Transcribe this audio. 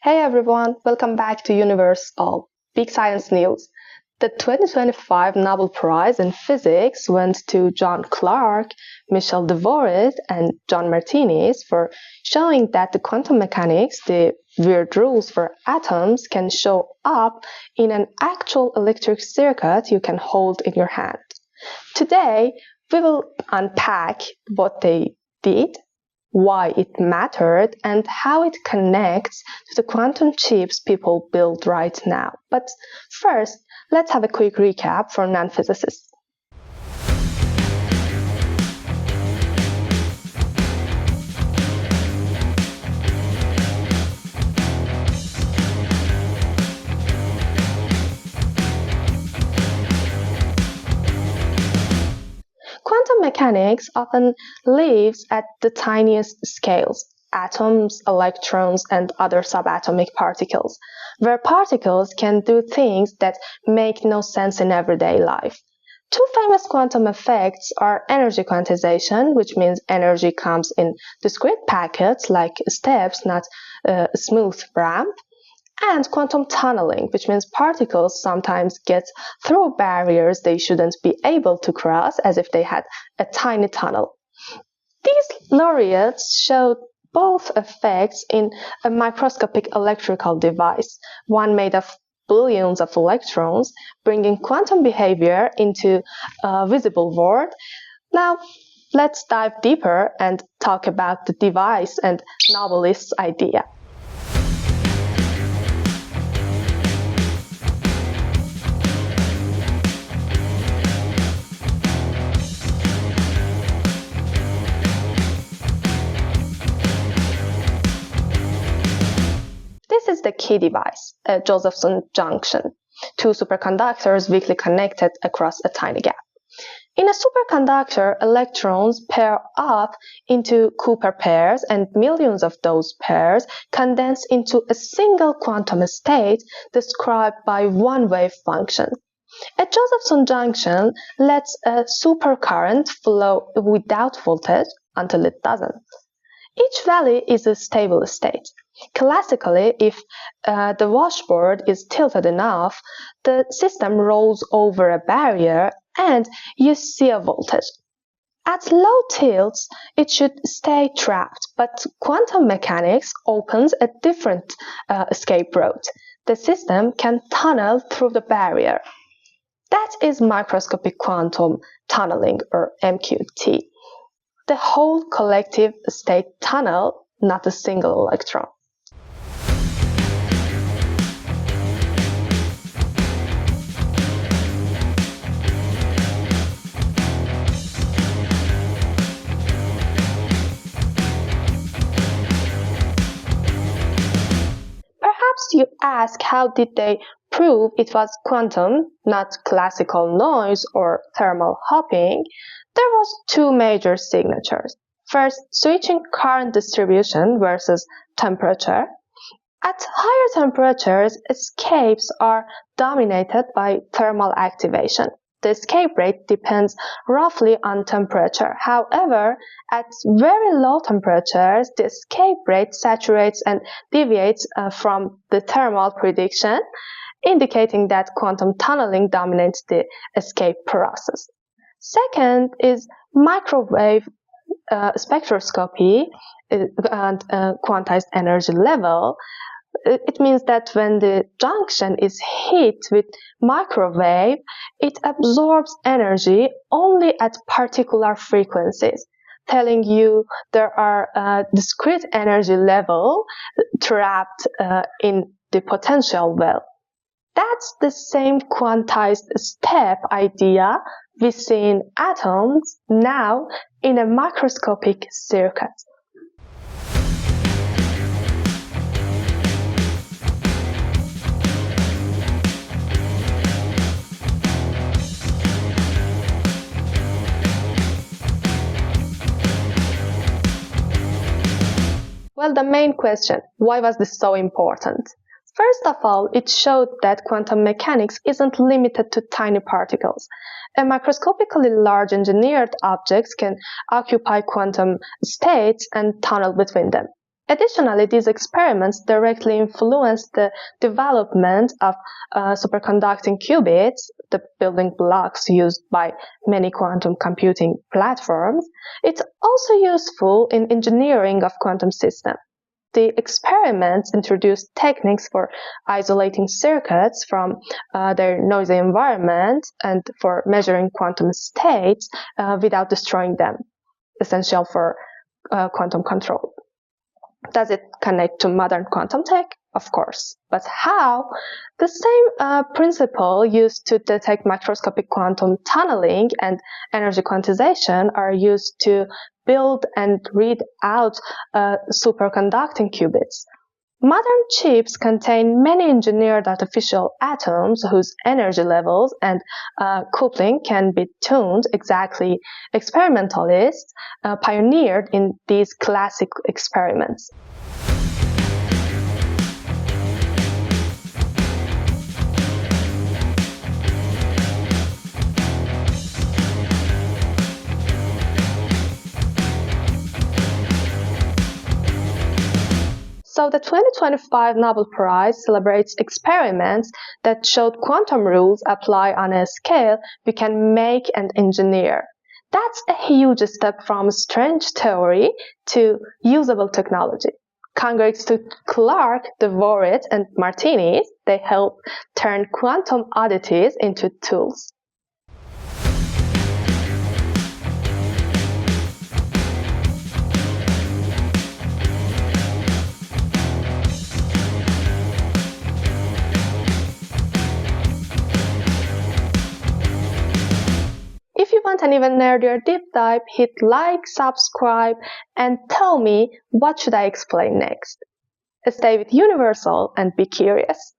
Hey everyone, welcome back to Universall, Big Science News. The 2025 Nobel Prize in Physics went to John Clarke, Michel Devoret, and John Martinis for showing that the quantum mechanics, the weird rules for atoms, can show up in an actual electric circuit you can hold in your hand. Today, we will unpack what they did, why it mattered, and how it connects to the quantum chips people build right now. But first, let's have a quick recap for non-physicists. Quantum mechanics often lives at the tiniest scales, atoms, electrons, and other subatomic particles, where particles can do things that make no sense in everyday life. Two famous quantum effects are energy quantization, which means energy comes in discrete packets like steps, not a smooth ramp, and quantum tunneling, which means particles sometimes get through barriers they shouldn't be able to cross, as if they had a tiny tunnel. These laureates showed both effects in a microscopic electrical device, one made of billions of electrons, bringing quantum behavior into a visible world. Now, let's dive deeper and talk about the device and Nobelist's idea. This is the key device, a Josephson junction, two superconductors weakly connected across a tiny gap. In a superconductor, electrons pair up into Cooper pairs, and millions of those pairs condense into a single quantum state described by one wave function. A Josephson junction lets a supercurrent flow without voltage until it doesn't. Each valley is a stable state. Classically, if the washboard is tilted enough, the system rolls over a barrier and you see a voltage. At low tilts, it should stay trapped, but quantum mechanics opens a different escape route. The system can tunnel through the barrier. That is macroscopic quantum tunneling, or MQT. The whole collective state tunnel, not a single electron. Perhaps you ask, how did they prove it was quantum, not classical noise or thermal hopping? There was two major signatures. First, switching current distribution versus temperature. At higher temperatures, escapes are dominated by thermal activation. The escape rate depends roughly on temperature. However, at very low temperatures, the escape rate saturates and deviates from the thermal prediction, indicating that quantum tunneling dominates the escape process. Second is microwave spectroscopy and quantized energy level. It means that when the junction is hit with microwave, it absorbs energy only at particular frequencies, telling you there are discrete energy level trapped in the potential well. That's the same quantized step idea we see in atoms, now in a macroscopic circuit. Well, the main question, why was this so important? First of all, it showed that quantum mechanics isn't limited to tiny particles. A macroscopically large engineered objects can occupy quantum states and tunnel between them. Additionally, these experiments directly influenced the development of superconducting qubits, the building blocks used by many quantum computing platforms. It's also useful in engineering of quantum systems. The experiments introduced techniques for isolating circuits from their noisy environment and for measuring quantum states without destroying them, essential for quantum control. Does it connect to modern quantum tech? Of course. But how? The same principle used to detect macroscopic quantum tunneling and energy quantization are used to build and read out superconducting qubits. Modern chips contain many engineered artificial atoms whose energy levels and coupling can be tuned exactly. Experimentalists pioneered in these classic experiments. So the 2025 Nobel Prize celebrates experiments that showed quantum rules apply on a scale we can make and engineer. That's a huge step from strange theory to usable technology. Congrats to Clarke, Devoret, and Martinis. They helped turn quantum oddities into tools. If you want an even nerdier deep dive, hit like, subscribe, and tell me what should I explain next. Stay with Universall and be curious.